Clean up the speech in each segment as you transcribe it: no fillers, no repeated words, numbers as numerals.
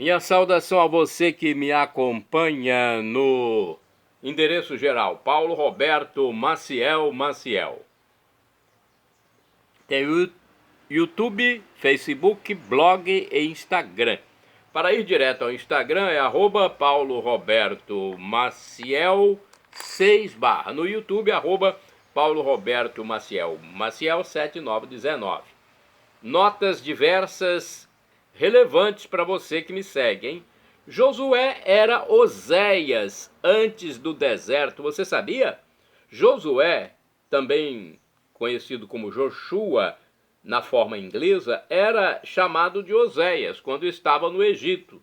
Minha saudação a você que me acompanha no endereço geral, Paulo Roberto Maciel. Tem o YouTube, Facebook, blog e Instagram. Para ir direto ao Instagram é @Paulo Roberto Maciel 6/. No YouTube, @Paulo Roberto Maciel 7919. Notas diversas relevantes para você que me segue, hein? Josué era Oséias antes do deserto, você sabia? Josué, também conhecido como Joshua na forma inglesa, era chamado de Oséias quando estava no Egito.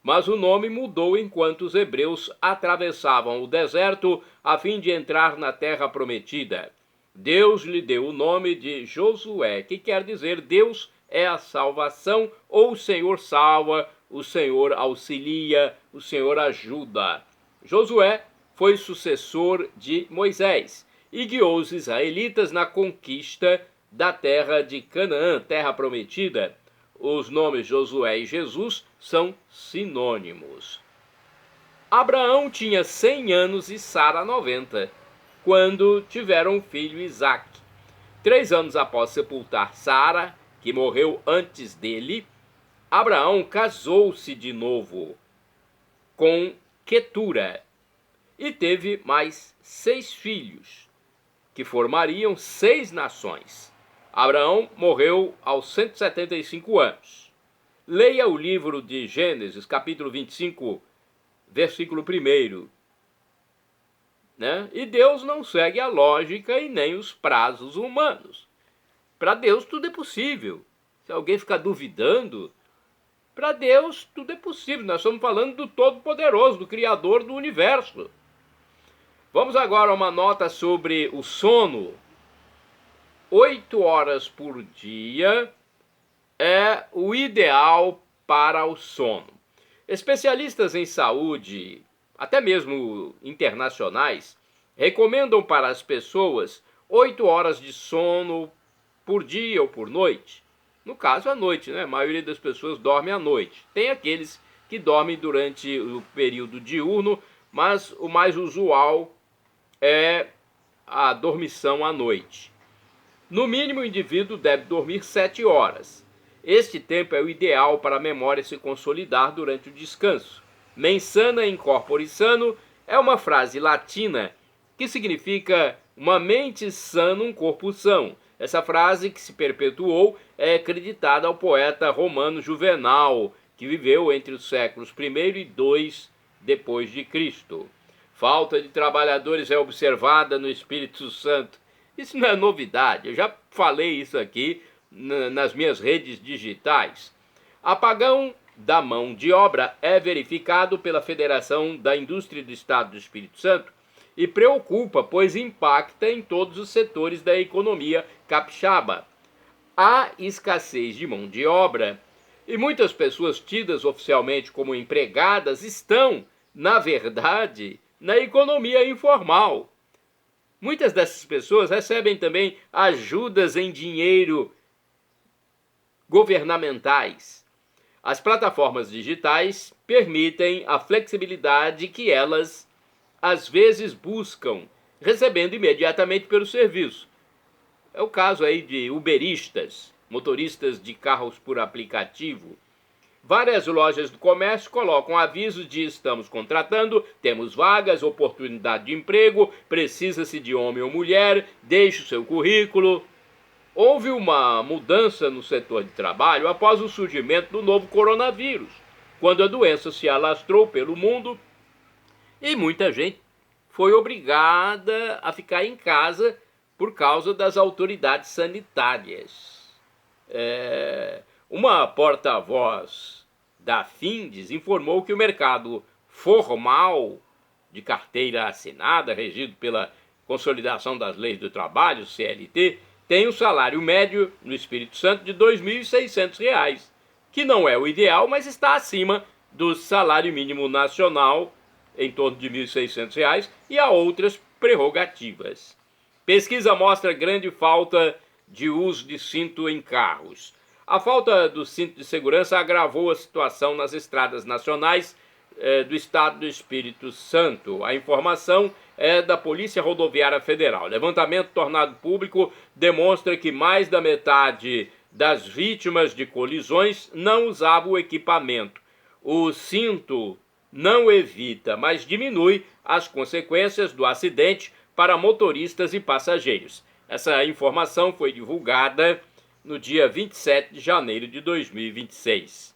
Mas o nome mudou enquanto os hebreus atravessavam o deserto a fim de entrar na terra prometida. Deus lhe deu o nome de Josué, que quer dizer Deus é a salvação, ou o Senhor salva, o Senhor auxilia, o Senhor ajuda. Josué foi sucessor de Moisés e guiou os israelitas na conquista da terra de Canaã, terra prometida. Os nomes Josué e Jesus são sinônimos. Abraão tinha 100 anos e Sara 90, quando tiveram o filho Isaque. 3 anos após sepultar Sara, que morreu antes dele, Abraão casou-se de novo com Quetura e teve mais 6 filhos, que formariam 6 nações. Abraão morreu aos 175 anos. Leia o livro de Gênesis, capítulo 25, versículo 1. E Deus não segue a lógica e nem os prazos humanos. Para Deus tudo é possível. Se alguém ficar duvidando, para Deus tudo é possível. Nós estamos falando do Todo-Poderoso, do Criador do Universo. Vamos agora a uma nota sobre o sono. 8 horas por dia é o ideal para o sono. Especialistas em saúde, até mesmo internacionais, recomendam para as pessoas 8 horas de sono por dia ou por noite. No caso, à noite, né? A maioria das pessoas dorme à noite. Tem aqueles que dormem durante o período diurno, mas o mais usual é a dormição à noite. No mínimo, o indivíduo deve dormir 7 horas. Este tempo é o ideal para a memória se consolidar durante o descanso. Mens sana in corpore sano é uma frase latina que significa uma mente sã num corpo são. Essa frase, que se perpetuou, é acreditada ao poeta romano Juvenal, que viveu entre os séculos I e II depois de Cristo. Falta de trabalhadores é observada no Espírito Santo. Isso não é novidade, eu já falei isso aqui nas minhas redes digitais. Apagão da mão de obra é verificado pela Federação da Indústria do Estado do Espírito Santo e preocupa, pois impacta em todos os setores da economia capixaba. Há escassez de mão de obra e muitas pessoas tidas oficialmente como empregadas estão, na verdade, na economia informal. Muitas dessas pessoas recebem também ajudas em dinheiro governamentais. As plataformas digitais permitem a flexibilidade que elas, às vezes, buscam, recebendo imediatamente pelo serviço. É o caso aí de uberistas, motoristas de carros por aplicativo. Várias lojas do comércio colocam avisos de estamos contratando, temos vagas, oportunidade de emprego, precisa-se de homem ou mulher, deixe o seu currículo. Houve uma mudança no setor de trabalho após o surgimento do novo coronavírus, quando a doença se alastrou pelo mundo e muita gente foi obrigada a ficar em casa por causa das autoridades sanitárias. Uma porta-voz da Findes informou que o mercado formal de carteira assinada, regido pela Consolidação das Leis do Trabalho, CLT, tem um salário médio no Espírito Santo de R$ 2.600, que não é o ideal, mas está acima do salário mínimo nacional, em torno de R$ 1.600, e há outras prerrogativas. Pesquisa mostra grande falta de uso de cinto em carros. A falta do cinto de segurança agravou a situação nas estradas nacionais do Estado do Espírito Santo. A informação é da Polícia Rodoviária Federal. O levantamento tornado público demonstra que mais da metade das vítimas de colisões não usava o equipamento. O cinto não evita, mas diminui as consequências do acidente para motoristas e passageiros. Essa informação foi divulgada no dia 27 de janeiro de 2026.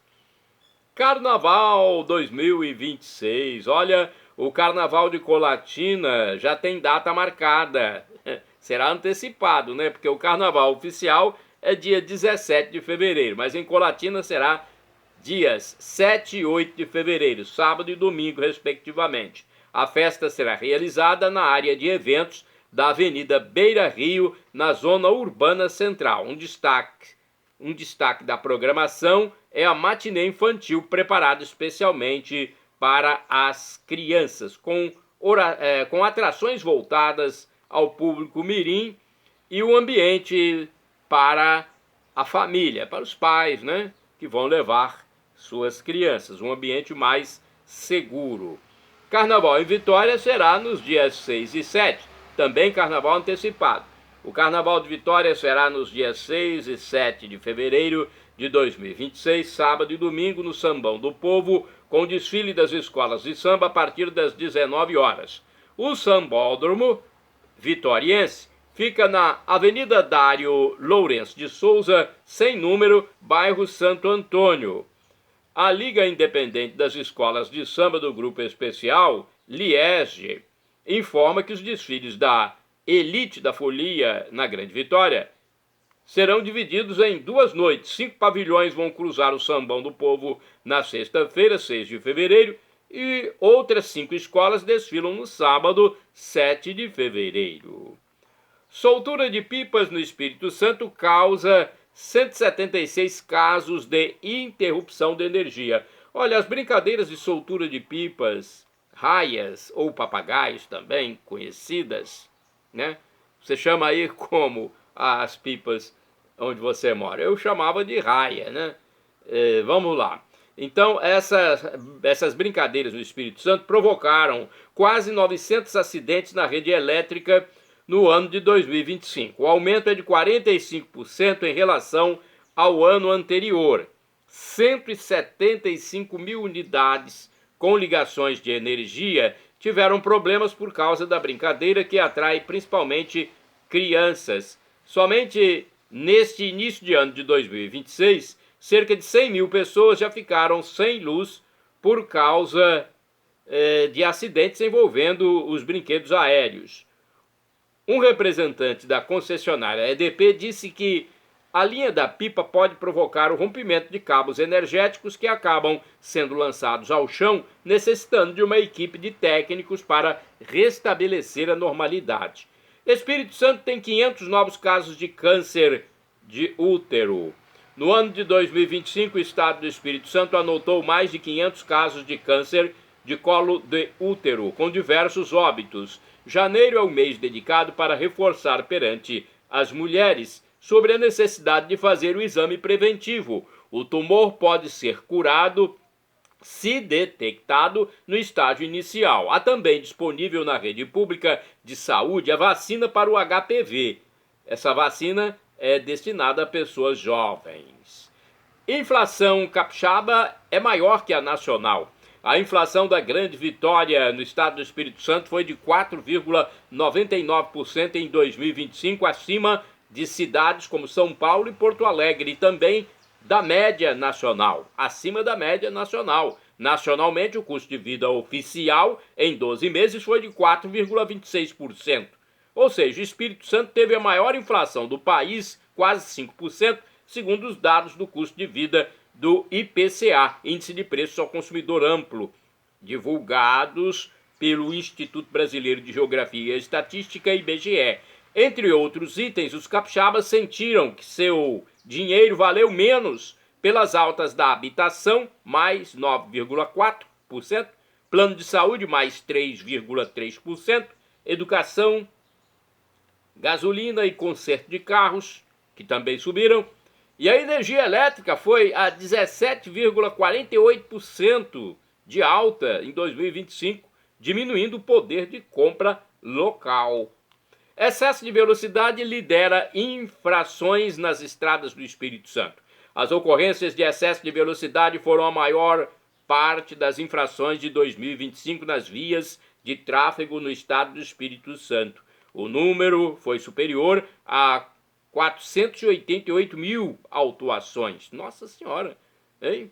Carnaval 2026. Olha, o Carnaval de Colatina já tem data marcada. Será antecipado, né? Porque o Carnaval oficial é dia 17 de fevereiro, mas em Colatina será dias 7 e 8 de fevereiro, sábado e domingo, respectivamente. A festa será realizada na área de eventos da Avenida Beira Rio, na zona urbana central. Um destaque da programação é a matinê infantil preparada especialmente para as crianças, com atrações voltadas ao público mirim e o ambiente para a família, para os pais, né, que vão levar suas crianças, um ambiente mais seguro. Carnaval em Vitória será nos dias 6 e 7, também carnaval antecipado. O Carnaval de Vitória será nos dias 6 e 7 de fevereiro de 2026, sábado e domingo, no Sambão do Povo, com o desfile das escolas de samba a partir das 19 horas. O Sambódromo vitoriense fica na Avenida Dário Lourenço de Souza, sem número, bairro Santo Antônio. A Liga Independente das Escolas de Samba do Grupo Especial, Liege, informa que os desfiles da Elite da Folia na Grande Vitória serão divididos em 2 noites. 5 pavilhões vão cruzar o Sambão do Povo na sexta-feira, 6 de fevereiro, e outras 5 escolas desfilam no sábado, 7 de fevereiro. Soltura de pipas no Espírito Santo causa 176 casos de interrupção de energia. Olha, as brincadeiras de soltura de pipas, raias ou papagaios também conhecidas, né? Você chama aí como as pipas onde você mora? Eu chamava de raia, né? Vamos lá. Então, essas brincadeiras no Espírito Santo provocaram quase 900 acidentes na rede elétrica no ano de 2025. O aumento é de 45% em relação ao ano anterior. 175 mil unidades com ligações de energia tiveram problemas por causa da brincadeira, que atrai principalmente crianças. Somente neste início de ano de 2026, cerca de 100 mil pessoas já ficaram sem luz por causa de acidentes envolvendo os brinquedos aéreos. Um representante da concessionária EDP disse que a linha da pipa pode provocar o rompimento de cabos energéticos que acabam sendo lançados ao chão, necessitando de uma equipe de técnicos para restabelecer a normalidade. Espírito Santo tem 500 novos casos de câncer de útero. No ano de 2025, o estado do Espírito Santo anotou mais de 500 casos de câncer de colo de útero, com diversos óbitos. Janeiro é o mês dedicado para reforçar perante as mulheres sobre a necessidade de fazer o exame preventivo. O tumor pode ser curado se detectado no estágio inicial. Há também disponível na rede pública de saúde a vacina para o HPV. Essa vacina é destinada a pessoas jovens. Inflação capixaba é maior que a nacional. A inflação da Grande Vitória no estado do Espírito Santo foi de 4,99% em 2025, acima de cidades como São Paulo e Porto Alegre, e também da média nacional, acima da média nacional. Nacionalmente, o custo de vida oficial em 12 meses foi de 4,26%. Ou seja, o Espírito Santo teve a maior inflação do país, quase 5%, segundo os dados do custo de vida do IPCA, Índice de Preços ao Consumidor Amplo, divulgados pelo Instituto Brasileiro de Geografia e Estatística, IBGE. Entre outros itens, os capixabas sentiram que seu dinheiro valeu menos pelas altas da habitação, mais 9,4%, plano de saúde, mais 3,3%, educação, gasolina e conserto de carros, que também subiram, E a energia elétrica foi a 17,48% de alta em 2025, diminuindo o poder de compra local. Excesso de velocidade lidera infrações nas estradas do Espírito Santo. As ocorrências de excesso de velocidade foram a maior parte das infrações de 2025 nas vias de tráfego no estado do Espírito Santo. O número foi superior a 488 mil autuações. Nossa Senhora, hein?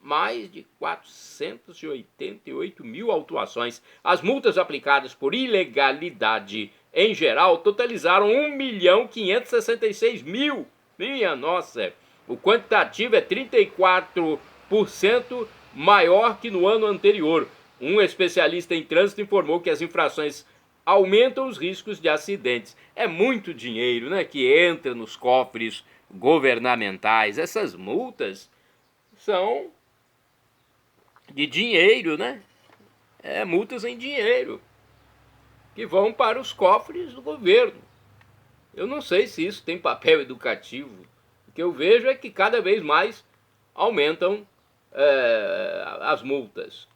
Mais de 488 mil autuações. As multas aplicadas por ilegalidade em geral totalizaram 1.566.000. Minha nossa, o quantitativo é 34% maior que no ano anterior. Um especialista em trânsito informou que as infrações aumentam os riscos de acidentes. É muito dinheiro, né, que entra nos cofres governamentais. Essas multas são de dinheiro, né? Multas em dinheiro que vão para os cofres do governo. Eu não sei se isso tem papel educativo. O que eu vejo é que cada vez mais aumentam as multas.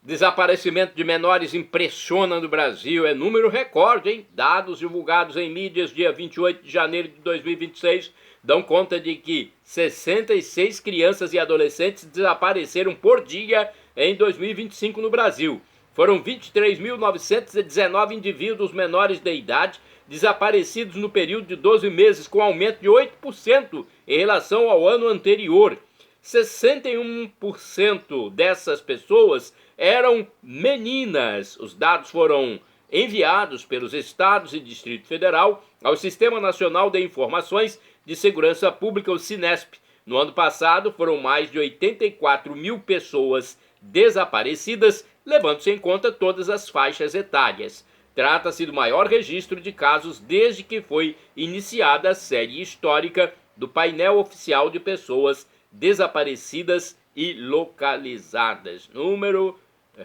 Desaparecimento de menores impressiona no Brasil, é número recorde, hein? Dados divulgados em mídias dia 28 de janeiro de 2026 dão conta de que 66 crianças e adolescentes desapareceram por dia em 2025 no Brasil. Foram 23.919 indivíduos menores de idade desaparecidos no período de 12 meses, com aumento de 8% em relação ao ano anterior. 61% dessas pessoas eram meninas. Os dados foram enviados pelos estados e Distrito Federal ao Sistema Nacional de Informações de Segurança Pública, o Sinesp. No ano passado, foram mais de 84 mil pessoas desaparecidas, levando-se em conta todas as faixas etárias. Trata-se do maior registro de casos desde que foi iniciada a série histórica do painel oficial de pessoas desaparecidas e localizadas. Número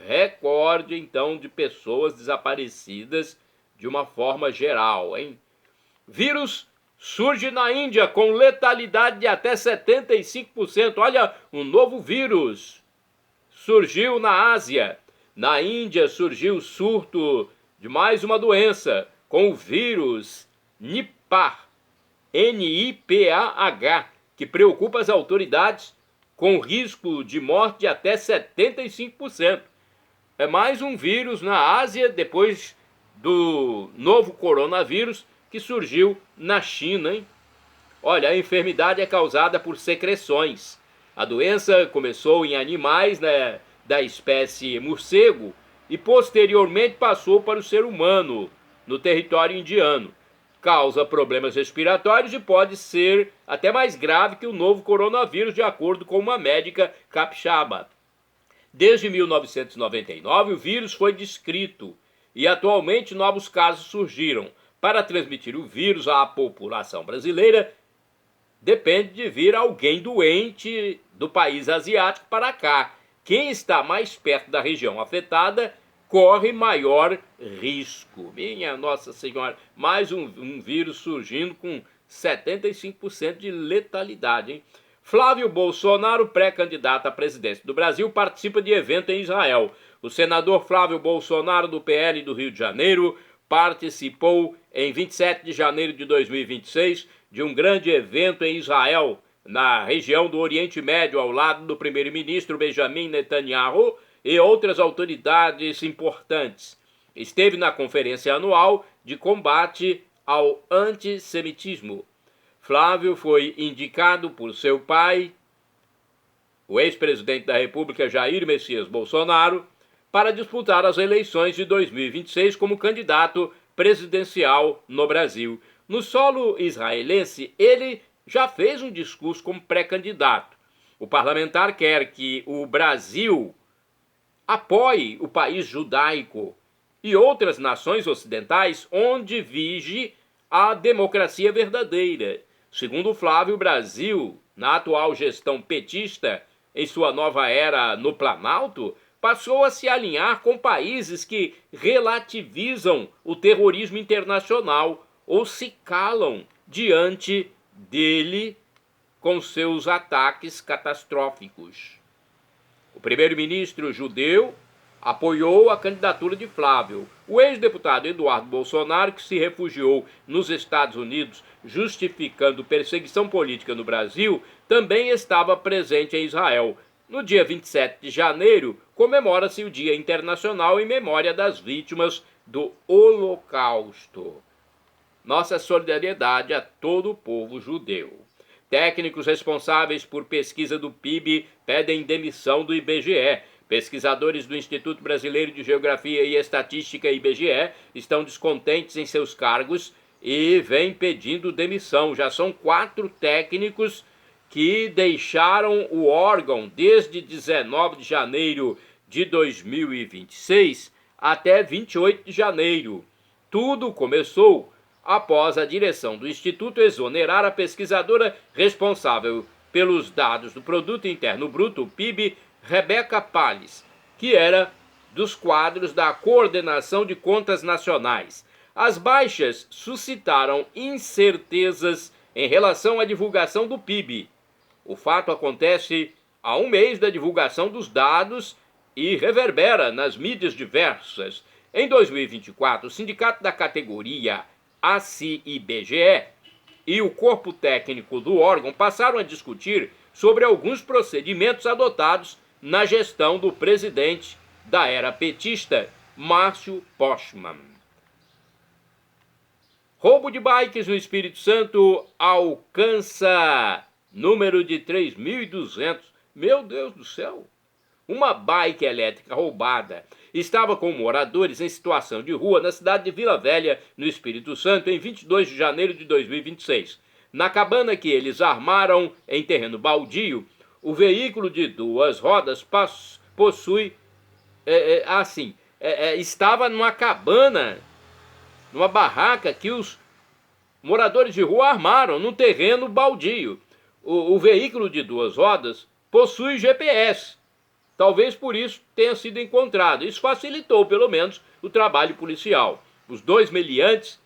recorde, então, de pessoas desaparecidas de uma forma geral, hein? Vírus surge na Índia com letalidade de até 75%. Olha, um novo vírus surgiu na Ásia. Na Índia surgiu o surto de mais uma doença com o vírus Nipah, Nipah, que preocupa as autoridades, com risco de morte de até 75%. É mais um vírus na Ásia, depois do novo coronavírus que surgiu na China, hein? Olha, a enfermidade é causada por secreções. A doença começou em animais, né, da espécie morcego e posteriormente passou para o ser humano no território indiano. Causa problemas respiratórios e pode ser até mais grave que o novo coronavírus, de acordo com uma médica capixaba. Desde 1999, o vírus foi descrito e atualmente novos casos surgiram. Para transmitir o vírus à população brasileira, depende de vir alguém doente do país asiático para cá. Quem está mais perto da região afetada corre maior risco. Minha Nossa Senhora, mais um vírus surgindo com 75% de letalidade, hein? Flávio Bolsonaro, pré-candidato à presidência do Brasil, participa de evento em Israel. O senador Flávio Bolsonaro, do PL do Rio de Janeiro, participou em 27 de janeiro de 2026 de um grande evento em Israel, na região do Oriente Médio, ao lado do primeiro-ministro Benjamin Netanyahu e outras autoridades importantes. Esteve na conferência anual de combate ao antissemitismo. Flávio foi indicado por seu pai, o ex-presidente da República Jair Messias Bolsonaro, para disputar as eleições de 2026 como candidato presidencial no Brasil. No solo israelense, ele já fez um discurso como pré-candidato. O parlamentar quer que o Brasil apoie o país judaico e outras nações ocidentais onde vige a democracia verdadeira. Segundo Flávio, o Brasil, na atual gestão petista, em sua nova era no Planalto, passou a se alinhar com países que relativizam o terrorismo internacional ou se calam diante dele com seus ataques catastróficos. O primeiro-ministro judeu apoiou a candidatura de Flávio. O ex-deputado Eduardo Bolsonaro, que se refugiou nos Estados Unidos justificando perseguição política no Brasil, também estava presente em Israel. No dia 27 de janeiro, comemora-se o Dia Internacional em memória das vítimas do Holocausto. Nossa solidariedade a todo o povo judeu. Técnicos responsáveis por pesquisa do PIB pedem demissão do IBGE. Pesquisadores do Instituto Brasileiro de Geografia e Estatística, IBGE, estão descontentes em seus cargos e vêm pedindo demissão. Já são 4 técnicos que deixaram o órgão desde 19 de janeiro de 2026 até 28 de janeiro. Tudo começou após a direção do Instituto exonerar a pesquisadora responsável pelos dados do Produto Interno Bruto, PIB, Rebeca Palles, que era dos quadros da Coordenação de Contas Nacionais. As baixas suscitaram incertezas em relação à divulgação do PIB. O fato acontece há um mês da divulgação dos dados e reverbera nas mídias diversas. Em 2024, o sindicato da categoria ACI-IBGE e o corpo técnico do órgão passaram a discutir sobre alguns procedimentos adotados na gestão do presidente da era petista, Márcio Postman. Roubo de bikes no Espírito Santo alcança número de 3.200. Meu Deus do céu! Uma bike elétrica roubada estava com moradores em situação de rua na cidade de Vila Velha, no Espírito Santo, em 22 de janeiro de 2026. Na cabana que eles armaram em terreno baldio, o veículo de 2 rodas estava numa cabana, numa barraca que os moradores de rua armaram num terreno baldio. O veículo de 2 rodas possui GPS. Talvez por isso tenha sido encontrado. Isso facilitou, pelo menos, o trabalho policial. Os 2 meliantes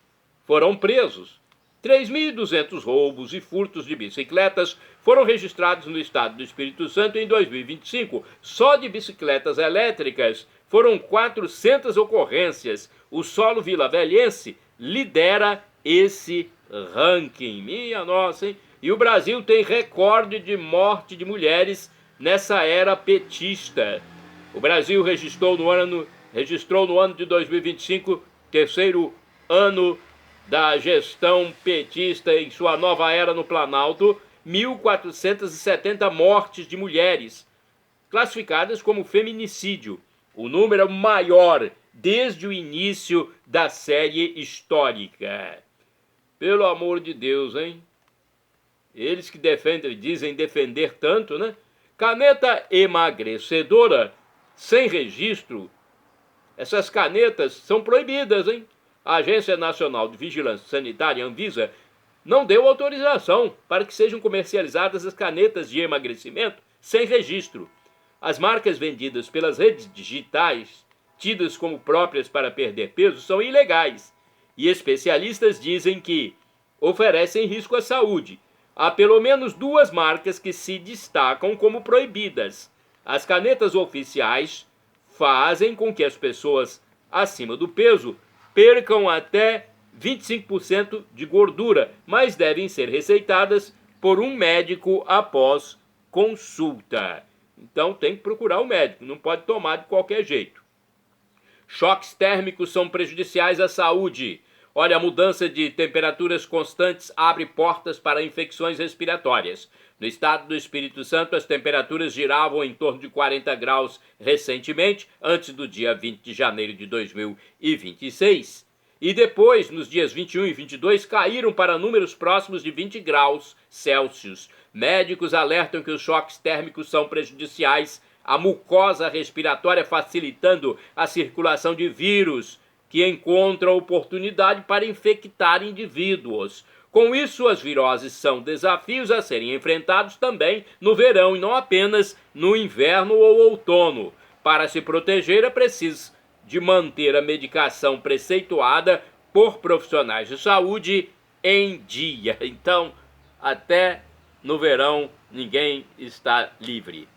foram presos. 3.200 roubos e furtos de bicicletas foram registrados no estado do Espírito Santo em 2025. Só de bicicletas elétricas foram 400 ocorrências. O solo vilavelhense lidera esse ranking. Minha nossa, hein? E o Brasil tem recorde de morte de mulheres nessa era petista. O Brasil registrou no ano de 2025, terceiro ano da gestão petista em sua nova era no Planalto, 1.470 mortes de mulheres, classificadas como feminicídio, o número maior desde o início da série histórica. Pelo amor de Deus, hein? Eles que dizem defender tanto, né? Caneta emagrecedora sem registro. Essas canetas são proibidas, hein? A Agência Nacional de Vigilância Sanitária, Anvisa, não deu autorização para que sejam comercializadas as canetas de emagrecimento sem registro. As marcas vendidas pelas redes digitais, tidas como próprias para perder peso, são ilegais. E especialistas dizem que oferecem risco à saúde. Há pelo menos 2 marcas que se destacam como proibidas. As canetas oficiais fazem com que as pessoas acima do peso percam até 25% de gordura, mas devem ser receitadas por um médico após consulta. Então tem que procurar o médico, não pode tomar de qualquer jeito. Choques térmicos são prejudiciais à saúde. Olha, a mudança de temperaturas constantes abre portas para infecções respiratórias. No estado do Espírito Santo, as temperaturas giravam em torno de 40 graus recentemente, antes do dia 20 de janeiro de 2026. E depois, nos dias 21 e 22, caíram para números próximos de 20 graus Celsius. Médicos alertam que os choques térmicos são prejudiciais à mucosa respiratória, facilitando a circulação de vírus, que encontra oportunidade para infectar indivíduos. Com isso, as viroses são desafios a serem enfrentados também no verão e não apenas no inverno ou outono. Para se proteger, é preciso de manter a medicação preceituada por profissionais de saúde em dia. Então, até no verão ninguém está livre.